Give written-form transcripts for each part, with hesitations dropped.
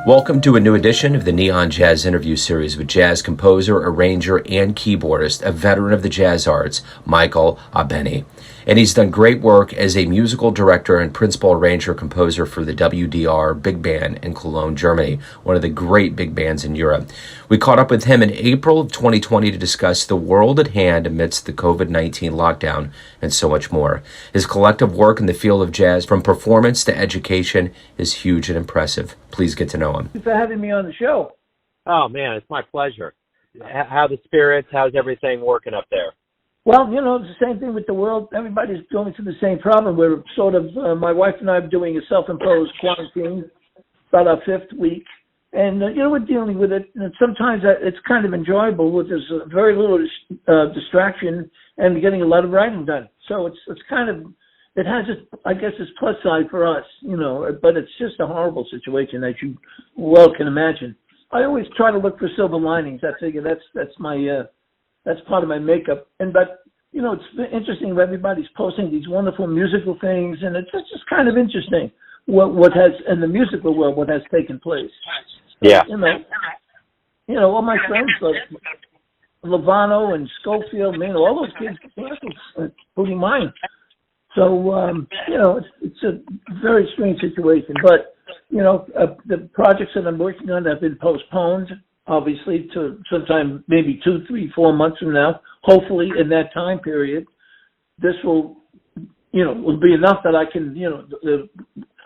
Welcome to a new edition of the Neon Jazz interview series with jazz composer, arranger, and keyboardist, a veteran of the jazz arts, Michael Abene. And he's done great work as a musical director and principal arranger-composer for the WDR Big Band in Cologne, Germany, one of the great big bands in Europe. We caught up with him in April of 2020 to discuss the world at hand amidst the COVID-19 lockdown and so much more. His collective work in the field of jazz, from performance to education, is huge and impressive. Please get to know him. Thanks for having me on the show. Oh, man, it's my pleasure. How the spirits, how's everything working up there? Well, it's the same thing with the world. Everybody's going through the same problem. We're sort of, my wife and I are doing a self-imposed quarantine, about our fifth week. And, we're dealing with it. And sometimes it's kind of enjoyable with there's very little distraction and getting a lot of writing done. So it's kind of, it has, its plus side for us, but it's just a horrible situation that you well can imagine. I always try to look for silver linings. I figure that's my, that's part of my makeup. But it's interesting. Everybody's posting these wonderful musical things, and it's just kind of interesting what has in the musical world, what has taken place. Yeah. All my friends like Lovano and Schofield, all those kids canceled, including mine. So, it's a very strange situation. But, the projects that I'm working on have been postponed, obviously, to sometime maybe 2, 3, 4 months from now. Hopefully, in that time period, this will be enough that I can,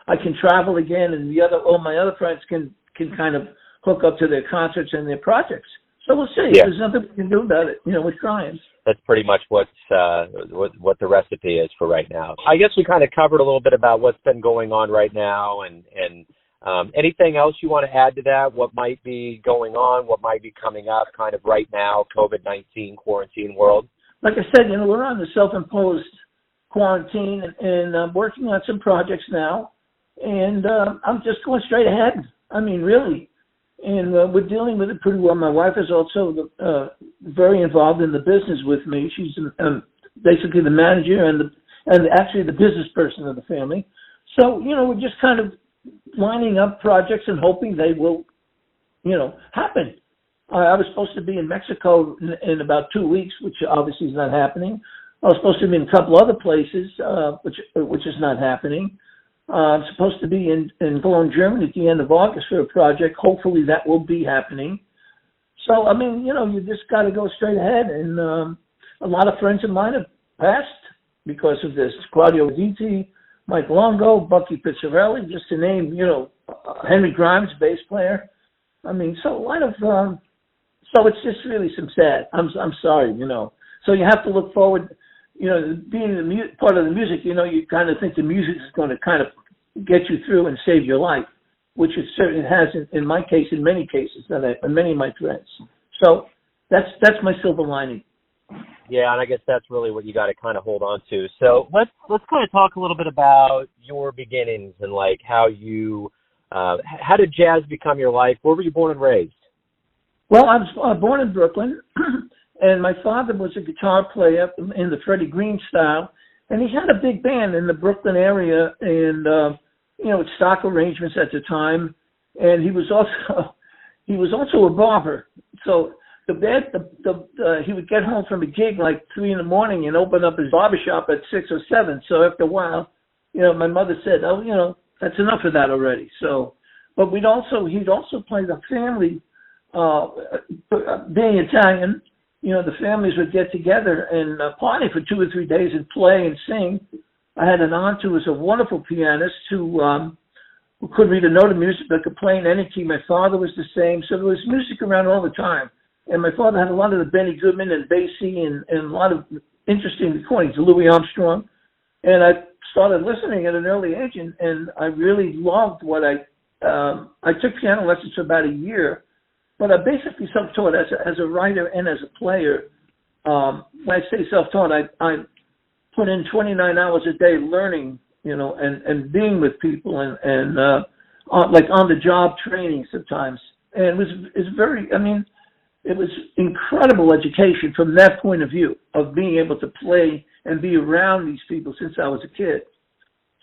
I can travel again, and all my other friends can kind of hook up to their concerts and their projects. So we'll see. Yeah. There's nothing we can do about it. We're trying. That's pretty much what the recipe is for right now. I guess we kind of covered a little bit about what's been going on right now, and anything else you want to add to that? What might be going on? What might be coming up kind of right now, COVID-19 quarantine world? Like I said, we're on the self-imposed quarantine, and I'm working on some projects now, and I'm just going straight ahead. I mean, really. And we're dealing with it pretty well. My wife is also very involved in the business with me. She's basically the manager and actually the business person of the family. So, we're just kind of lining up projects and hoping they will, happen. I was supposed to be in Mexico in about 2 weeks, which obviously is not happening. I was supposed to be in a couple other places, which is not happening. I'm supposed to be in Cologne, Germany at the end of August for a project. Hopefully that will be happening. So, you just got to go straight ahead. And a lot of friends of mine have passed because of this. Claudio Ziti, Mike Longo, Bucky Pizzarelli, just to name, Henry Grimes, bass player. So a lot of, so it's just really some sad. I'm sorry, So you have to look forward. Being part of the music, you kind of think the music is going to kind of get you through and save your life, which it certainly has in my case, in many cases, and many of my friends. So that's my silver lining. Yeah, and I guess that's really what you got to kind of hold on to. So let's kind of talk a little bit about your beginnings and like how you, how did jazz become your life? Where were you born and raised? Well, I was born in Brooklyn. And my father was a guitar player in the Freddie Green style, and he had a big band in the Brooklyn area, and with stock arrangements at the time. And he was also a barber. So he would get home from a gig like 3 a.m. and open up his barbershop at 6 or 7. So after a while, my mother said, "Oh, that's enough of that already." So, but he'd also play the family, being Italian. The families would get together and party for 2 or 3 days and play and sing. I had an aunt who was a wonderful pianist who couldn't read a note of music but could play in any key. My father was the same. So there was music around all the time. And my father had a lot of the Benny Goodman and Basie and a lot of interesting recordings, Louis Armstrong. And I started listening at an early age, and I really loved what I took piano lessons for about a year. But I basically self-taught as a writer and as a player. When I say self-taught, I put in 29 hours a day learning, and being with people and like on-the-job training sometimes. And it was incredible education from that point of view of being able to play and be around these people since I was a kid.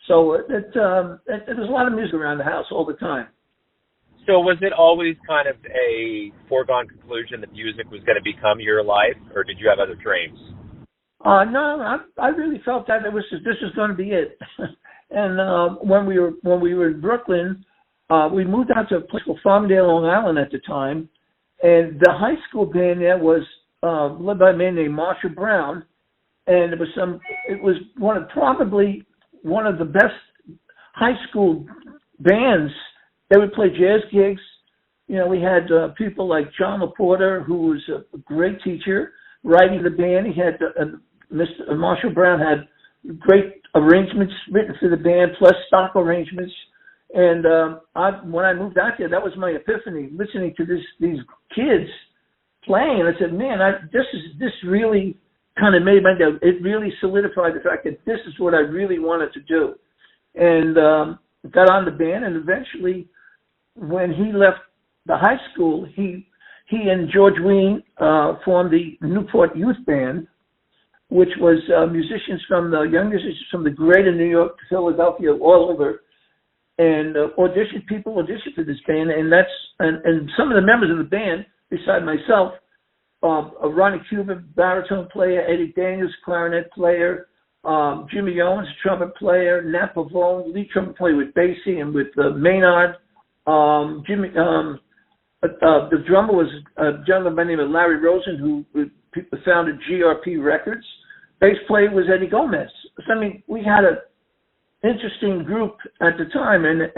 So there's a lot of music around the house all the time. So was it always kind of a foregone conclusion that music was going to become your life, or did you have other dreams? No, I really felt that this was going to be it. And when we were in Brooklyn, we moved out to a place called Farmingdale, Long Island at the time, and the high school band there was led by a man named Marshall Brown, and it was probably one of the best high school bands. They would play jazz gigs. You know, we had people like John LaPorta, who was a great teacher, writing the band. He had Mr. Marshall Brown had great arrangements written for the band, plus stock arrangements. And when I moved out there, that was my epiphany, listening to these kids playing. And I said, man, this really kind of made my day. It really solidified the fact that this is what I really wanted to do. And got on the band, and eventually, when he left the high school, he and George Ween formed the Newport Youth Band, which was young musicians from the greater New York, Philadelphia, all over, and people auditioned for this band, and some of the members of the band, beside myself, Ronnie Cuban, baritone player, Eddie Daniels, clarinet player, Jimmy Owens, trumpet player, Nat Pavone, lead trumpet player with Basie and with Maynard. The drummer was a gentleman by the name of Larry Rosen, who founded GRP Records. Bass player was Eddie Gomez. So, I mean, we had an interesting group at the time, and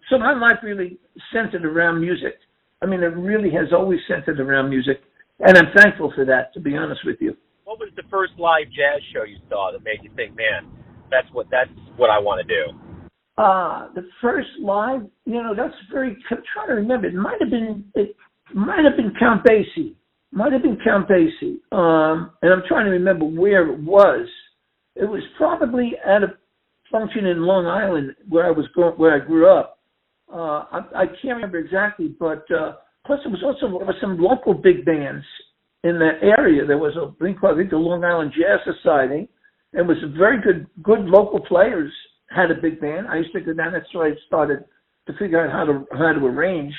so my life really centered around music. I mean, it really has always centered around music, and I'm thankful for that, to be honest with you. What was the first live jazz show you saw that made you think, man, that's what I want to do? The first live, that's I'm trying to remember. It might have been Count Basie. And I'm trying to remember where it was. It was probably at a function in Long Island where I grew up. I can't remember exactly, but plus there was some local big bands in that area. There was a thing called, I think, the Long Island Jazz Society, and was very good local players had a big band. I used to go down. That's where I started to figure out how to arrange.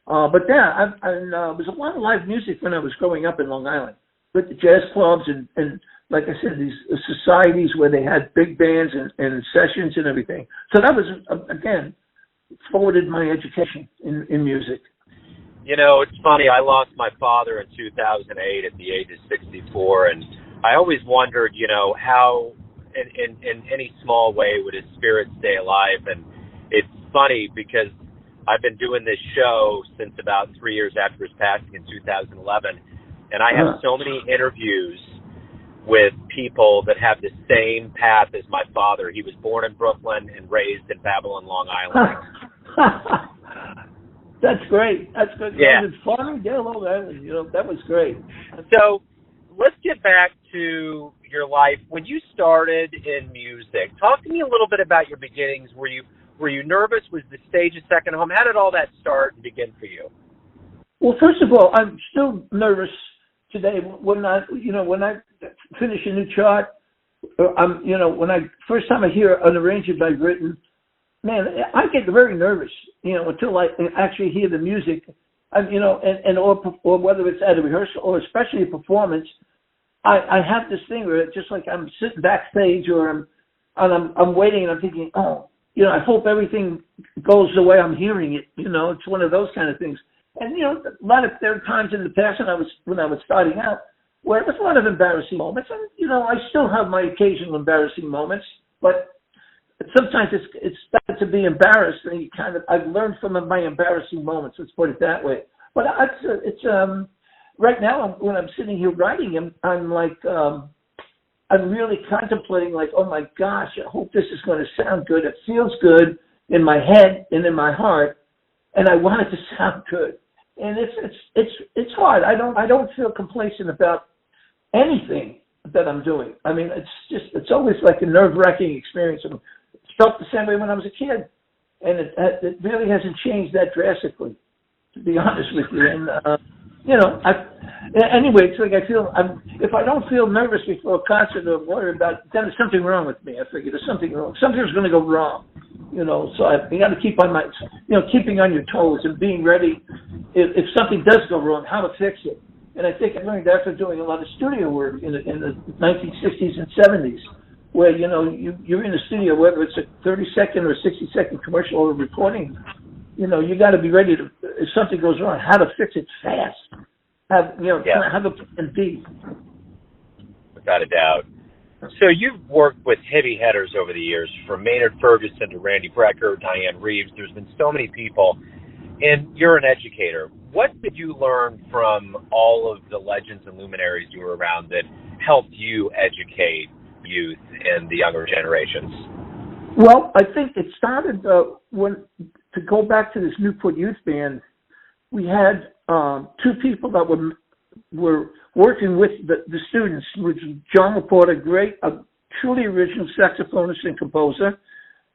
But yeah, there was a lot of live music when I was growing up in Long Island, with the jazz clubs and like I said, these societies where they had big bands and sessions and everything. So that was, again, forwarded my education in music. It's funny. I lost my father in 2008 at the age of 64, and I always wondered, how in any small way would his spirit stay alive. And it's funny because I've been doing this show since about 3 years after his passing in 2011, and I have so many interviews with people that have the same path as my father. He was born in Brooklyn and raised in Babylon, Long Island. That's great. That's good. Yeah. Farmingdale, Long Island, that was great. So let's get back to your life. When you started in music, talk to me a little bit about your beginnings. Were you nervous? Was the stage a second home? How did all that start and begin for you? Well, first of all, I'm still nervous today when I finish a new chart. First time I hear an arrangement I've written, man, I get very nervous, until I actually hear the music, or whether it's at a rehearsal or especially a performance. I have this thing where it's just like I'm sitting backstage or I'm waiting and I'm thinking, I hope everything goes the way I'm hearing it. It's one of those kind of things. And there are times in the past when I was starting out where it was a lot of embarrassing moments. And I still have my occasional embarrassing moments, but sometimes it's better to be embarrassed, and I've learned from my embarrassing moments. Let's put it that way. But it's right now when I'm sitting here writing, I'm like I'm really contemplating, like, oh my gosh, I hope this is going to sound good. It feels good in my head and in my heart, and I want it to sound good. And it's hard. I don't feel complacent about anything that I'm doing. I mean, it's always like a nerve-wracking experience. It felt the same way when I was a kid, and it really hasn't changed that drastically, to be honest with you. And anyway, it's like if I don't feel nervous before a concert or worried about it, then there's something wrong with me. I figure there's something wrong. Something's going to go wrong. So you got to keep on keeping on your toes and being ready if something does go wrong, how to fix it. And I think I learned that after doing a lot of studio work in the 1960s and 70s, where you're in the studio, whether it's a 30-second or 60-second commercial or recording, you got to be ready to, if something goes wrong, how to fix it fast. Have a plan B. Without a doubt. So you've worked with heavy hitters over the years, from Maynard Ferguson to Randy Brecker, Diane Reeves. There's been so many people, and you're an educator. What did you learn from all of the legends and luminaries you were around that helped you educate youth and the younger generations? Well, I think it started to go back to this Newport Youth Band, we had two people that were working with the students, which was John Laporta, a truly original saxophonist and composer,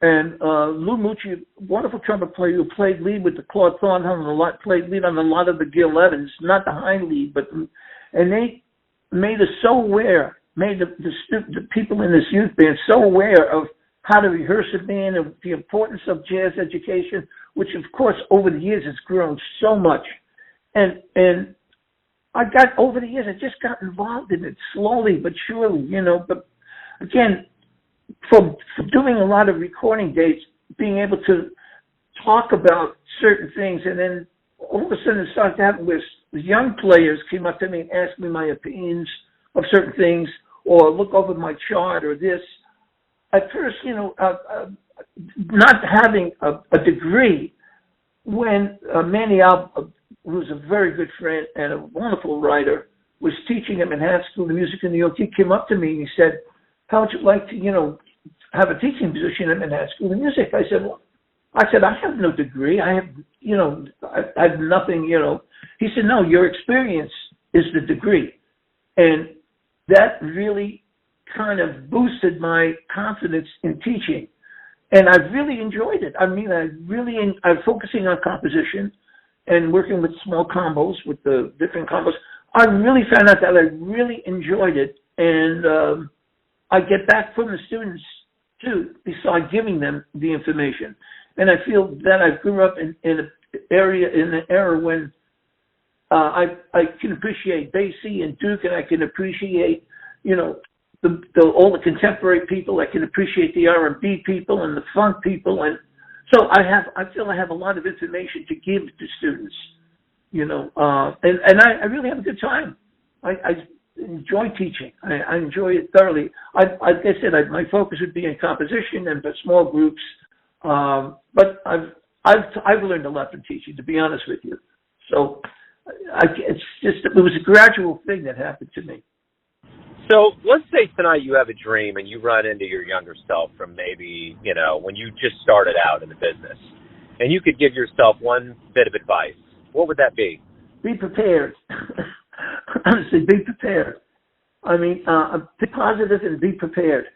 and Lou Mucci, wonderful trumpet player who played lead with the Claude Thornhill, played lead on a lot of the Gil Evans, not the high lead, and they made us so aware, made the people in this youth band so aware of how to rehearse a band and the importance of jazz education, which of course over the years has grown so much. And I over the years, I just got involved in it slowly but surely, but again, for doing a lot of recording dates, being able to talk about certain things, and then all of a sudden it started to happen where young players came up to me and asked me my opinions of certain things, or look over my chart or this. At first, not having a degree, when Manny Al, who's a very good friend and a wonderful writer, was teaching him in High School of Music in New York, he came up to me and he said, "How would you like to, have a teaching position in High School of Music?" I said, I have no degree. I have nothing, He said, "No, your experience is the degree." And that really kind of boosted my confidence in teaching. And I really enjoyed it. I mean, I'm focusing on composition and working with small combos, with the different combos. I really found out that I really enjoyed it. And I get back from the students, too, besides giving them the information. And I feel that I grew up in an era when I can appreciate Basie and Duke, and I can appreciate, all the contemporary people. I can appreciate the R&B people and the funk people, and so I feel I have a lot of information to give to students, and I really have a good time. I enjoy teaching. I enjoy it thoroughly. Like I said, my focus would be in composition and small groups, but I've learned a lot from teaching, to be honest with you. So it was a gradual thing that happened to me. So let's say tonight you have a dream and you run into your younger self from maybe, when you just started out in the business, and you could give yourself one bit of advice. What would that be? Be prepared. Honestly, be prepared. I mean, be positive and be prepared.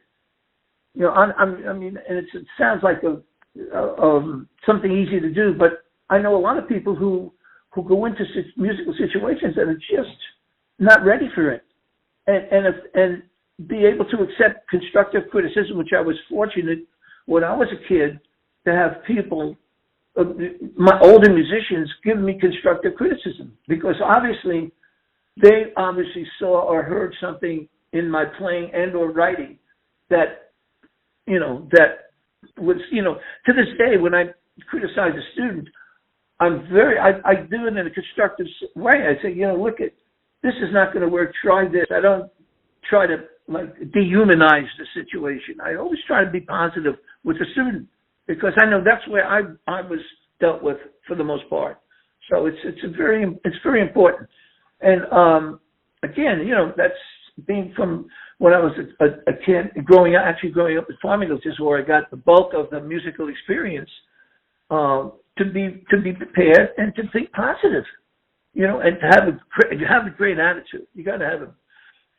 And it sounds like something easy to do, but I know a lot of people who go into musical situations and are just not ready for it. And be able to accept constructive criticism, which I was fortunate when I was a kid to have people, my older musicians, give me constructive criticism, because they obviously saw or heard something in my playing and or writing that was, to this day when I criticize a student, I do it in a constructive way. I say, look, this is not going to work. Try this. I don't try to dehumanize the situation. I always try to be positive with the student, because I know that's where I was dealt with for the most part. So it's very important. And again, that's being from when I was a kid, growing up in Farmington, which is where I got the bulk of the musical experience. To be prepared and to think positive. And to have a great attitude. You got to have it.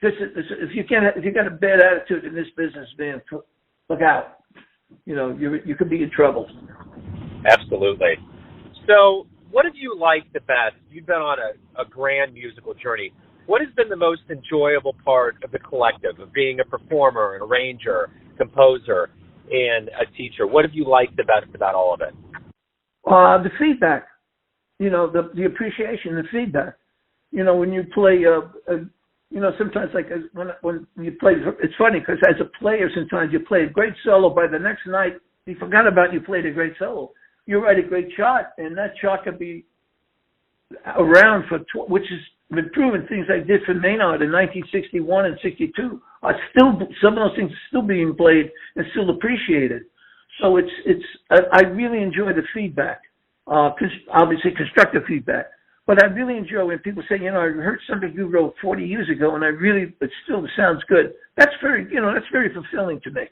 If you got a bad attitude in this business, man, look out. You could be in trouble. Absolutely. So, what have you liked the best? You've been on a grand musical journey. What has been the most enjoyable part of the collective, of being a performer, an arranger, composer? and a teacher? What have you liked the best about all of it? The feedback, the appreciation, the feedback. When you play, sometimes like when you play, it's funny because as a player, sometimes you play a great solo. By the next night, you forgot about you played a great solo. You write a great shot, and that shot could be around for, which has been proven. Things I did for Maynard in 1961 and 62 are still, some of those things are still being played and still appreciated. So I really enjoy the feedback, obviously constructive feedback. But I really enjoy when people say, I heard something you wrote 40 years ago, and it still sounds good. That's very fulfilling to me.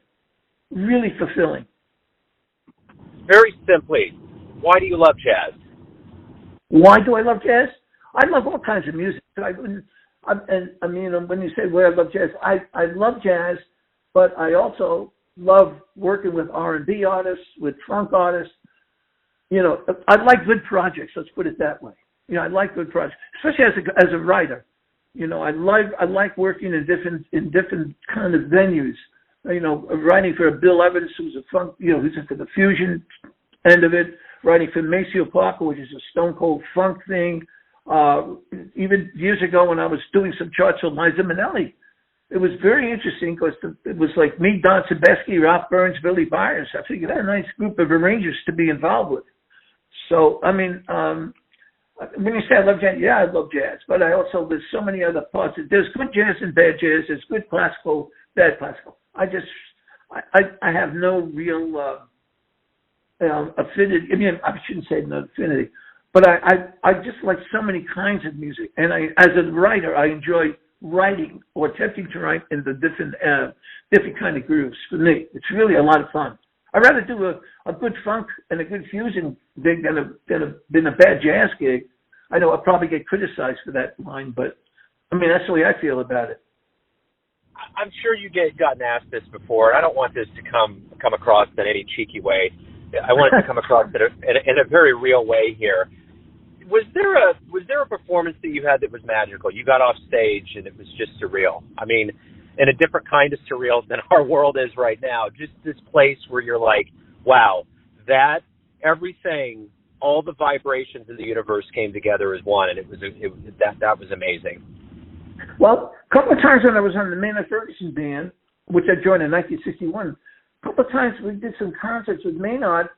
Really fulfilling. Very simply, why do you love jazz? Why do I love jazz? I love all kinds of music. When you say where I love jazz, I love jazz, but I also love working with R&B artists, with funk artists. I like good projects. Let's put it that way. I like good projects, especially as a writer. I like working in different kind of venues. Writing for Bill Evans, who's a funk, who's into the fusion end of it. Writing for Maceo Parker, which is a stone cold funk thing. Even years ago when I was doing some charts with Liza Minnelli, it was very interesting because it was like me, Don Sebesky, Ralph Burns, Billy Byers. I figured that a nice group of arrangers to be involved with. So, when you say I love jazz, yeah, I love jazz, but there's so many other parts. There's good jazz and bad jazz. There's good classical, bad classical. I have no real affinity. I shouldn't say no affinity, but I just like so many kinds of music. And as a writer, I enjoy writing or attempting to write in the different kind of grooves. For me, it's really a lot of fun. I'd rather do a good funk and a good fusion gig than a bad jazz gig. I know I'll probably get criticized for that line, but that's the way I feel about it. I'm sure you gotten asked this before. I don't want this to come across in any cheeky way. I want it to come across in a very real way here. Was there a performance that you had that was magical? You got off stage and it was just surreal. In a different kind of surreal than our world is right now. Just this place where you're like, wow, that everything, all the vibrations in the universe came together as one, and that was amazing. Well, a couple of times when I was on the Maynard Ferguson band, which I joined in 1961, a couple of times we did some concerts with Maynard.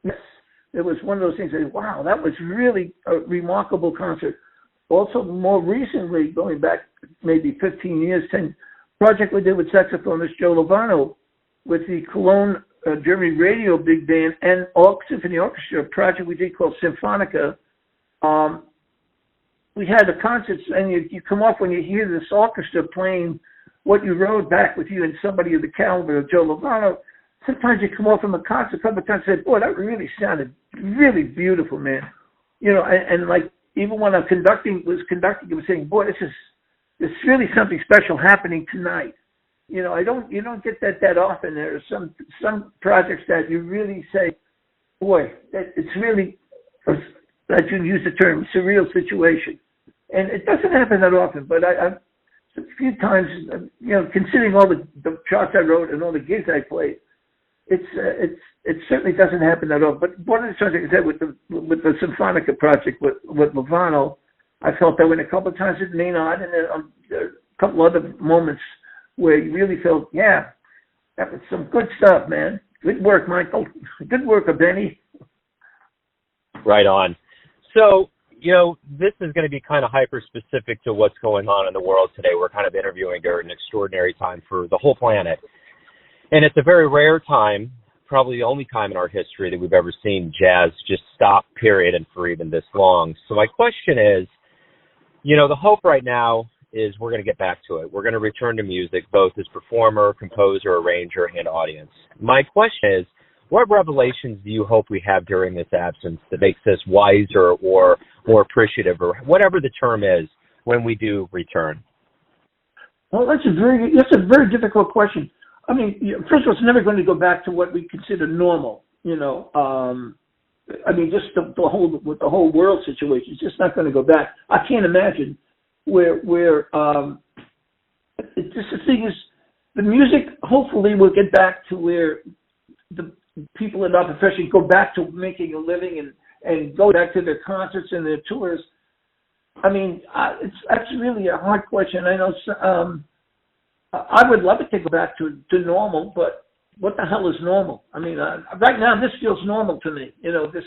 Yes, it was one of those things that, wow, that was really a remarkable concert. Also, more recently, going back maybe 15 years, 10 project we did with saxophonist Joe Lovano with the Cologne Germany Radio Big Band and Symphony Orchestra, a project we did called Symphonica. We had the concerts, and you come off when you hear this orchestra playing what you wrote back with you and somebody of the caliber of Joe Lovano. Sometimes you come off from a concert a couple of times and say, boy, that really sounded really beautiful, man. And like even when I was conducting, I was saying, boy, there's really something special happening tonight. You don't get that often. There are some projects that you really say, boy, that it's really, that you use the term, surreal situation. And it doesn't happen that often, but I a few times, considering all the charts I wrote and all the gigs I played, it certainly doesn't happen that often. But one of the times, like I said, with the Symphonica project with Lovano, I felt that when a couple of times it may not, and there are a couple other moments where you really felt, yeah, that was some good stuff, man. Good work, Michael. Good work, Abene. Right on. So, this is going to be kind of hyper-specific to what's going on in the world today. We're kind of interviewing during an extraordinary time for the whole planet. And it's a very rare time, probably the only time in our history that we've ever seen jazz just stop, period, and for even this long. So my question is, the hope right now is we're going to get back to it. We're going to return to music, both as performer, composer, arranger, and audience. My question is, what revelations do you hope we have during this absence that makes us wiser or more appreciative, or whatever the term is, when we do return? Well, that's a very difficult question. First of all, it's never going to go back to what we consider normal. Just the whole world situation, it's just not going to go back. I can't imagine where it's just the thing is, the music hopefully will get back to where the people in our profession go back to making a living and go back to their concerts and their tours. I mean, that's really a hard question. I know I would love it to go back to normal, but what the hell is normal? I mean, right now this feels normal to me. This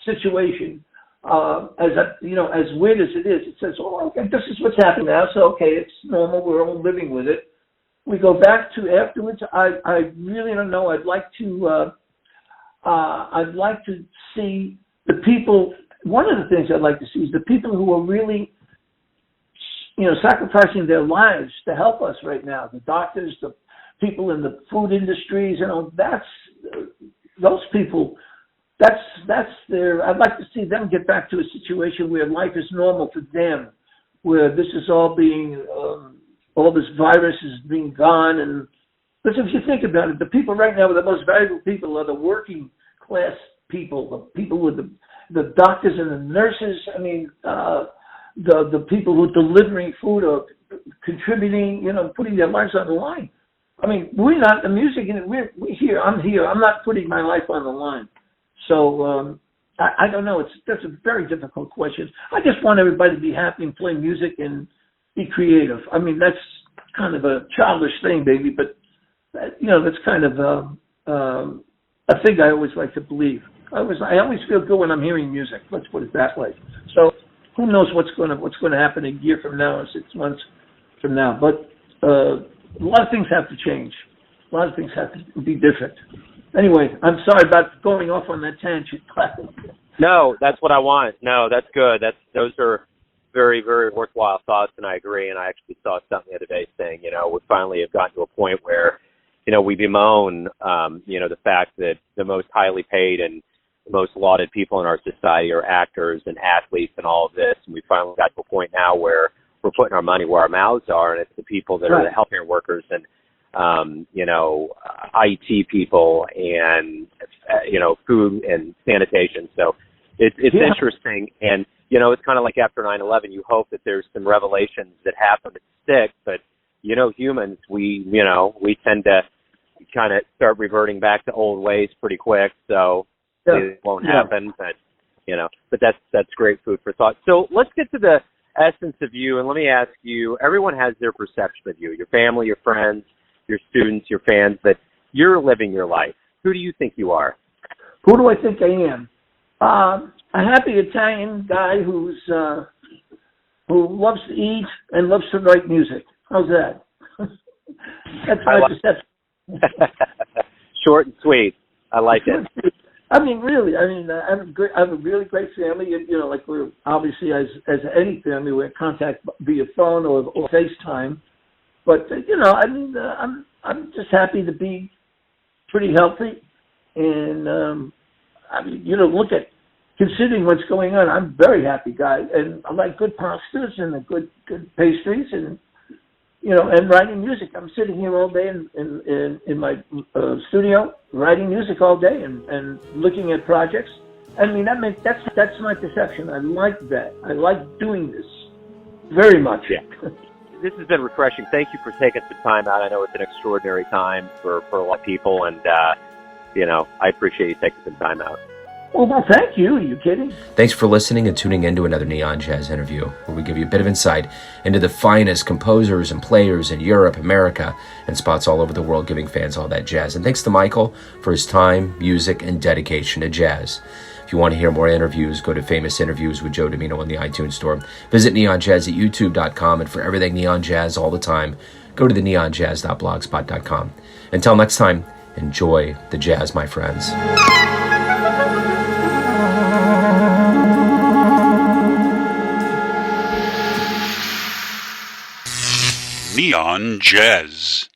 situation, as weird as it is, it says, "Oh, okay, this is what's happening now." So okay, it's normal. We're all living with it. We go back to afterwards. I really don't know. I'd like to see the people. One of the things I'd like to see is the people who are really, sacrificing their lives to help us right now. The doctors, the people in the food industries, those people. That's I'd like to see them get back to a situation where life is normal for them, where this is all being, all this virus is being gone. And because if you think about it, the people right now, the most valuable people are the working class people, the people with the doctors and the nurses. I mean, the people who are delivering food or contributing, putting their lives on the line. I mean, we're not the music, and we're here. I'm here. I'm not putting my life on the line. So I don't know. That's a very difficult question. I just want everybody to be happy and play music and be creative. I mean, that's kind of a childish thing, baby, but that's kind of a thing I always like to believe. I always feel good when I'm hearing music. Let's put it that way. So who knows what's going to happen a year from now or 6 months from now? But a lot of things have to change. A lot of things have to be different. Anyway, I'm sorry about going off on that tangent. No, that's what I want. No, that's good. Those are very, very worthwhile thoughts, and I agree. And I actually saw something the other day saying, we finally have gotten to a point where, we bemoan, the fact that the most highly paid and the most lauded people in our society are actors and athletes and all of this. And we finally got to a point now where we're putting our money where our mouths are, and it's the people that are the healthcare workers and IT people and, food and sanitation. So it's interesting. And, it's kind of like after 9/11, you hope that there's some revelations that happen that stick. But, humans, we tend to kind of start reverting back to old ways pretty quick. So it won't happen. But that's great food for thought. So let's get to the essence of you. And let me ask you, everyone has their perception of you, your family, your friends, your students, your fans, but you're living your life. Who do you think you are? Who do I think I am? A happy Italian guy who loves to eat and loves to write music. How's that? That's my perception. Short and sweet. I like it. I mean, really. I mean, I have a really great family. Like we're obviously as any family, we're in contact via phone or FaceTime. But I'm just happy to be pretty healthy, and look at considering what's going on. I'm a very happy guy, and I like good pastas and good pastries, and and writing music. I'm sitting here all day in my studio writing music all day and looking at projects. I mean, that's my perception. I like that. I like doing this very much. Yeah. This has been refreshing. Thank you for taking some time out. I know it's an extraordinary time for a lot of people, and, I appreciate you taking some time out. Well, thank you. Are you kidding? Thanks for listening and tuning in to another Neon Jazz interview, where we give you a bit of insight into the finest composers and players in Europe, America, and spots all over the world, giving fans all that jazz. And thanks to Michael for his time, music, and dedication to jazz. If you want to hear more interviews, go to Famous Interviews with Joe Domino on the iTunes Store. Visit neonjazz at youtube.com, and for everything Neon Jazz all the time, go to the neonjazz.blogspot.com. Until next time, enjoy the jazz, my friends. Neon Jazz.